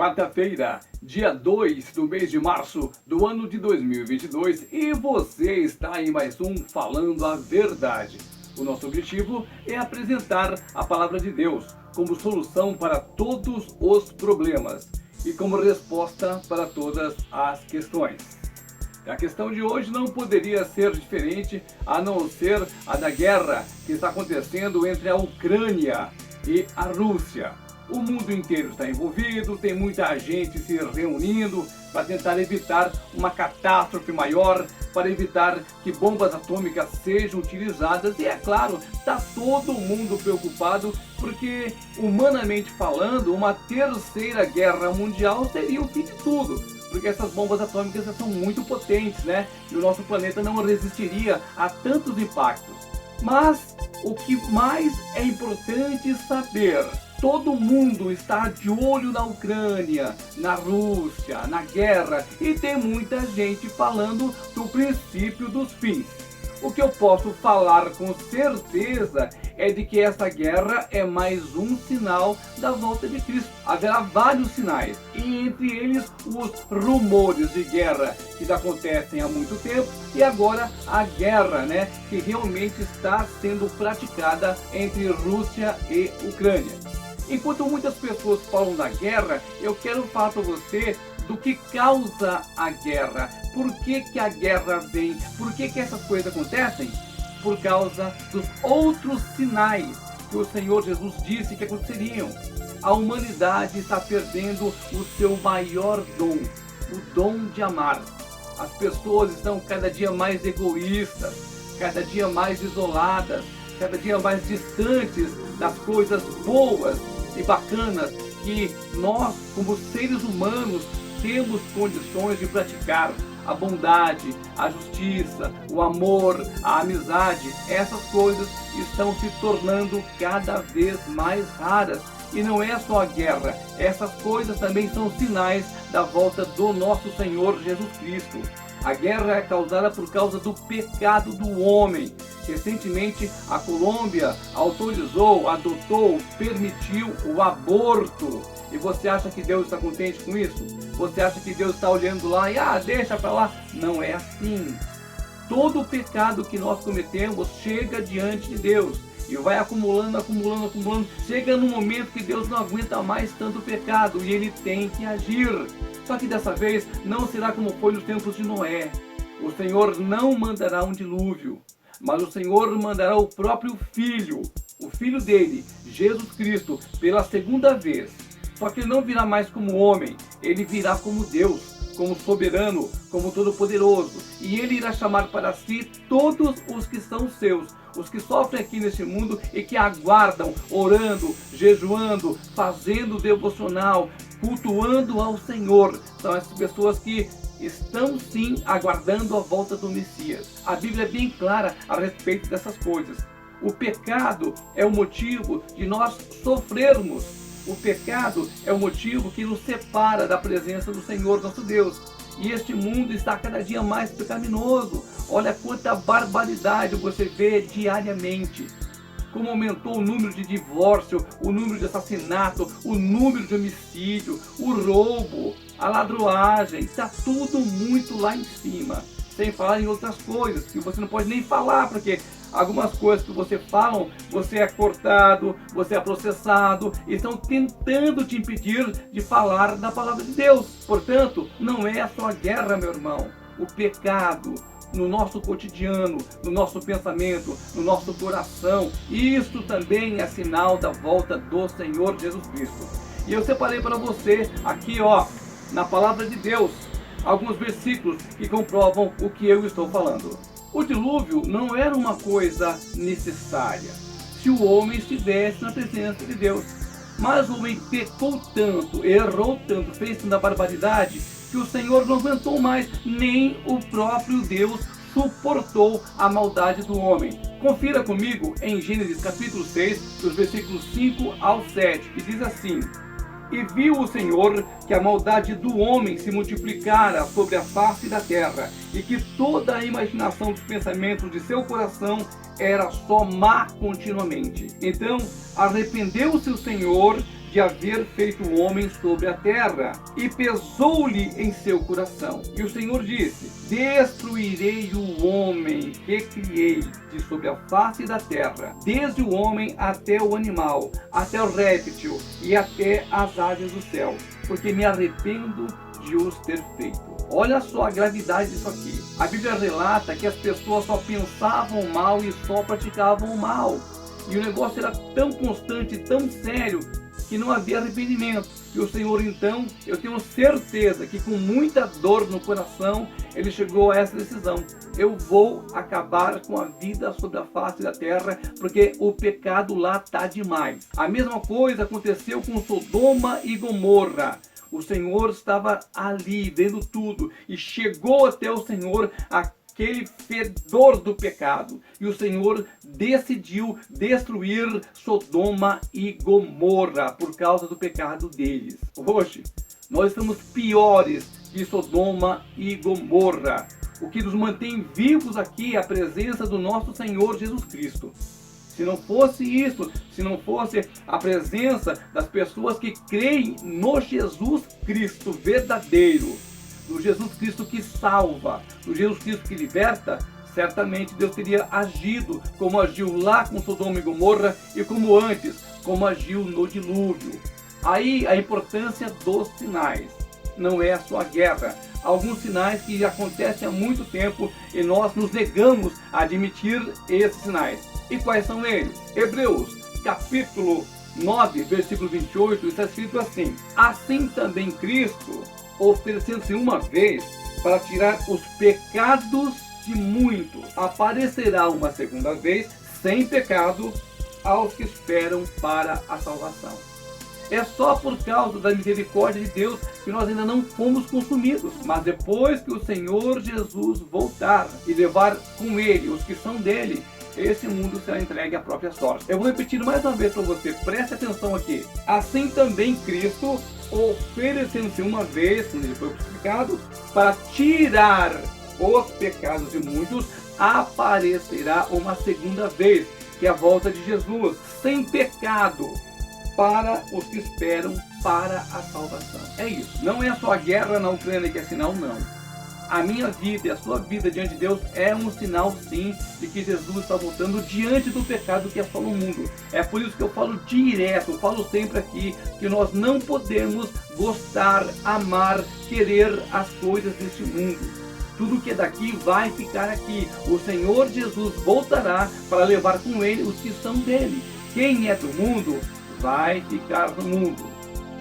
Quarta-feira, dia 2 do mês de março do ano de 2022 e você está em mais um Falando a Verdade. O nosso objetivo é apresentar a palavra de Deus como solução para todos os problemas e como resposta para todas as questões. A questão de hoje não poderia ser diferente a não ser a da guerra que está acontecendo entre a Ucrânia e a Rússia. O mundo inteiro está envolvido, tem muita gente se reunindo para tentar evitar uma catástrofe maior, para evitar que bombas atômicas sejam utilizadas. E é claro, está todo mundo preocupado porque, humanamente falando, uma terceira guerra mundial seria o fim de tudo. Porque essas bombas atômicas são muito potentes, né? E o nosso planeta não resistiria a tantos impactos. Mas o que mais é importante saber: todo mundo está de olho na Ucrânia, na Rússia, na guerra, e tem muita gente falando do princípio dos fins. O que eu posso falar com certeza é de que essa guerra é mais um sinal da volta de Cristo. Haverá vários sinais, e entre eles os rumores de guerra que já acontecem há muito tempo, e agora a guerra, que realmente está sendo praticada entre Rússia e Ucrânia. Enquanto muitas pessoas falam da guerra, eu quero falar para você do que causa a guerra. Por que a guerra vem? Por que essas coisas acontecem? Por causa dos outros sinais que o Senhor Jesus disse que aconteceriam. A humanidade está perdendo o seu maior dom, o dom de amar. As pessoas estão cada dia mais egoístas, cada dia mais isoladas, cada dia mais distantes das coisas boas e bacanas que nós, como seres humanos, temos condições de praticar. A bondade, a justiça, o amor, a amizade, essas coisas estão se tornando cada vez mais raras. E não é só a guerra, essas coisas também são sinais da volta do nosso Senhor Jesus Cristo. A guerra é causada por causa do pecado do homem. Recentemente, a Colômbia autorizou, adotou, permitiu o aborto. E você acha que Deus está contente com isso? Você acha que Deus está olhando lá e deixa para lá? Não é assim. Todo o pecado que nós cometemos chega diante de Deus e vai acumulando. Chega no momento que Deus não aguenta mais tanto pecado e Ele tem que agir. Só que dessa vez não será como foi nos tempos de Noé. O Senhor não mandará um dilúvio, mas o Senhor mandará o próprio Filho, o Filho dele, Jesus Cristo, pela segunda vez. Só que ele não virá mais como homem, ele virá como Deus, como soberano, como todo-poderoso. E ele irá chamar para si todos os que são seus, os que sofrem aqui neste mundo e que aguardam, orando, jejuando, fazendo devocional, cultuando ao Senhor. São essas pessoas que estão sim aguardando a volta do Messias. A Bíblia é bem clara a respeito dessas coisas. O pecado é o motivo de nós sofrermos. O pecado é o motivo que nos separa da presença do Senhor nosso Deus. E este mundo está cada dia mais pecaminoso. Olha quanta barbaridade você vê diariamente. Como aumentou o número de divórcio, o número de assassinato, o número de homicídio, o roubo, a ladroagem. Está tudo muito lá em cima. Sem falar em outras coisas que você não pode nem falar, porque algumas coisas que você fala, você é cortado, você é processado, e estão tentando te impedir de falar da palavra de Deus. Portanto, não é só a guerra, meu irmão. O pecado no nosso cotidiano, no nosso pensamento, no nosso coração, isso também é sinal da volta do Senhor Jesus Cristo. E eu separei para você aqui, na palavra de Deus, alguns versículos que comprovam o que eu estou falando. O dilúvio não era uma coisa necessária se o homem estivesse na presença de Deus. Mas o homem pecou tanto, errou tanto, fez tanta barbaridade, que o Senhor não aguentou mais, nem o próprio Deus suportou a maldade do homem. Confira comigo em Gênesis capítulo 6, dos versículos 5 ao 7, que diz assim: E viu o Senhor que a maldade do homem se multiplicara sobre a face da terra, e que toda a imaginação dos pensamentos de seu coração era só má continuamente. Então arrependeu-se o Senhor de haver feito o homem sobre a terra, e pesou-lhe em seu coração. E o Senhor disse: destruirei o homem que criei de sobre a face da terra, desde o homem até o animal, até o réptil e até as aves do céu, porque me arrependo de os ter feito. Olha só a gravidade disso aqui. A Bíblia relata que as pessoas só pensavam mal e só praticavam mal. E o negócio era tão constante, tão sério, que não havia arrependimento. E o Senhor, então, eu tenho certeza que com muita dor no coração, ele chegou a essa decisão: eu vou acabar com a vida sobre a face da terra, porque o pecado lá está demais. A mesma coisa aconteceu com Sodoma e Gomorra. O Senhor estava ali, vendo tudo, e chegou até o Senhor aquele fedor do pecado. E o Senhor decidiu destruir Sodoma e Gomorra por causa do pecado deles. Hoje, nós estamos piores que Sodoma e Gomorra. O que nos mantém vivos aqui é a presença do nosso Senhor Jesus Cristo. Se não fosse isso, se não fosse a presença das pessoas que creem no Jesus Cristo verdadeiro, no Jesus Cristo que salva, no Jesus Cristo que liberta, certamente Deus teria agido como agiu lá com Sodoma e Gomorra e como antes, como agiu no dilúvio. Aí a importância dos sinais. Não é só a guerra. Alguns sinais que acontecem há muito tempo e nós nos negamos a admitir esses sinais. E quais são eles? Hebreus, capítulo 9, versículo 28, está escrito assim: assim também Cristo, oferecendo-se uma vez para tirar os pecados de muitos, aparecerá uma segunda vez, sem pecado, aos que esperam para a salvação. É só por causa da misericórdia de Deus que nós ainda não fomos consumidos. Mas depois que o Senhor Jesus voltar e levar com ele os que são dele, esse mundo será entregue à própria sorte. Eu vou repetir mais uma vez para você, preste atenção aqui. Assim também Cristo, oferecendo-se uma vez, quando ele foi crucificado, para tirar os pecados de muitos, aparecerá uma segunda vez, que é a volta de Jesus, sem pecado, para os que esperam para a salvação. É isso. Não é só a guerra na Ucrânia que é sinal, não. A minha vida e a sua vida diante de Deus é um sinal, sim, de que Jesus está voltando diante do pecado que assola o mundo. É por isso que eu falo direto, eu falo sempre aqui, que nós não podemos gostar, amar, querer as coisas deste mundo. Tudo que é daqui vai ficar aqui. O Senhor Jesus voltará para levar com ele os que são dele. Quem é do mundo vai ficar no mundo.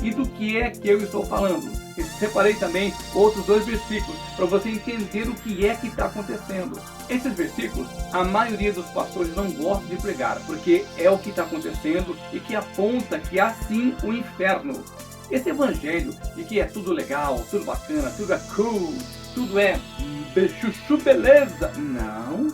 E do que é que eu estou falando? Eu separei também outros dois versículos para você entender o que é que está acontecendo. Esses versículos, a maioria dos pastores não gosta de pregar, porque é o que está acontecendo e que aponta que há sim o inferno. Esse evangelho de que é tudo legal, tudo bacana, tudo é cool, tudo é chuchu beleza. Não.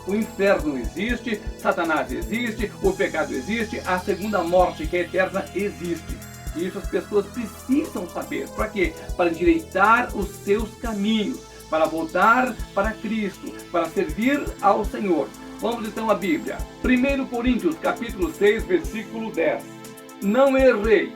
O inferno existe, Satanás existe, o pecado existe, a segunda morte, que é eterna, existe. E isso as pessoas precisam saber. Para quê? Para endireitar os seus caminhos, para voltar para Cristo, para servir ao Senhor. Vamos então à Bíblia. 1 Coríntios, capítulo 6, versículo 10. Não erreis,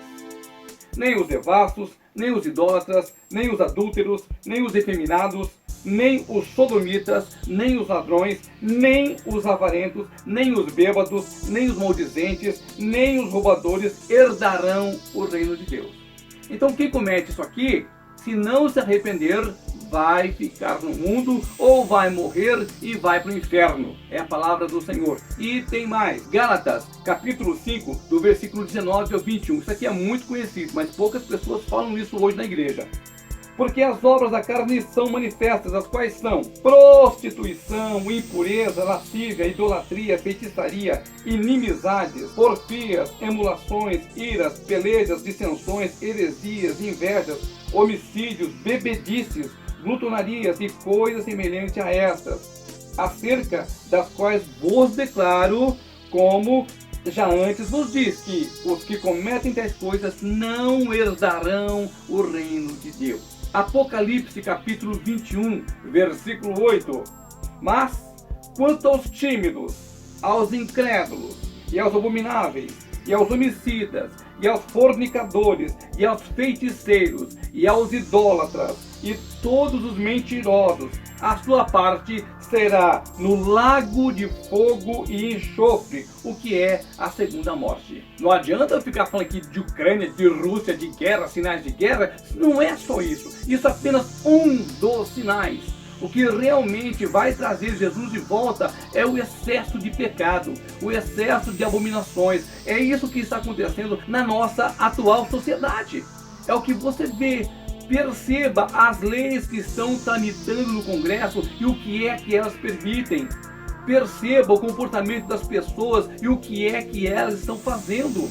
nem os devassos, nem os idólatras, nem os adúlteros, nem os efeminados, nem os sodomitas, nem os ladrões, nem os avarentos, nem os bêbados, nem os maldizentes, nem os roubadores herdarão o reino de Deus. Então quem comete isso aqui, se não se arrepender, vai ficar no mundo ou vai morrer e vai para o inferno. É a palavra do Senhor. E tem mais. Gálatas, capítulo 5, do versículo 19 ao 21. Isso aqui é muito conhecido, mas poucas pessoas falam isso hoje na igreja. Porque as obras da carne são manifestas, as quais são prostituição, impureza, lascívia, idolatria, feitiçaria, inimizades, porfias, emulações, iras, pelejas, dissensões, heresias, invejas, homicídios, bebedices, glutonarias e coisas semelhantes a estas, acerca das quais vos declaro, como já antes vos diz, que os que cometem tais coisas não herdarão o reino de Deus. Apocalipse capítulo 21, versículo 8. Mas, quanto aos tímidos, aos incrédulos, e aos abomináveis, e aos homicidas, e aos fornicadores, e aos feiticeiros, e aos idólatras, e todos os mentirosos. A sua parte será no lago de fogo e enxofre, o que é a segunda morte. Não adianta ficar falando aqui de Ucrânia, de Rússia, de guerra, sinais de guerra. Não é só isso. Isso é apenas um dos sinais. O que realmente vai trazer Jesus de volta é o excesso de pecado, o excesso de abominações. É isso que está acontecendo na nossa atual sociedade. É o que você vê. Perceba as leis que estão tramitando no Congresso e o que é que elas permitem. Perceba o comportamento das pessoas e o que é que elas estão fazendo.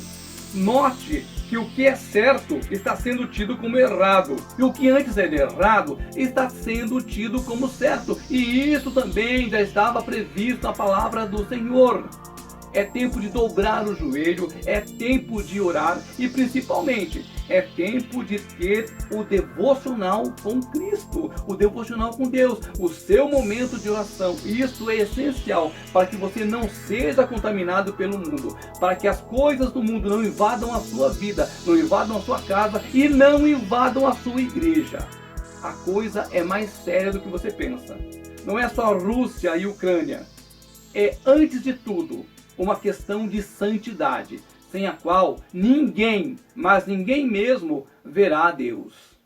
Note que o que é certo está sendo tido como errado, e o que antes era errado está sendo tido como certo. E isso também já estava previsto na palavra do Senhor. É tempo de dobrar o joelho, é tempo de orar e principalmente é tempo de ter o devocional com Cristo, o devocional com Deus, o seu momento de oração. Isso é essencial para que você não seja contaminado pelo mundo, para que as coisas do mundo não invadam a sua vida, não invadam a sua casa e não invadam a sua igreja. A coisa é mais séria do que você pensa. Não é só Rússia e Ucrânia. É, antes de tudo, uma questão de santidade, sem a qual ninguém, mas ninguém mesmo, verá a Deus.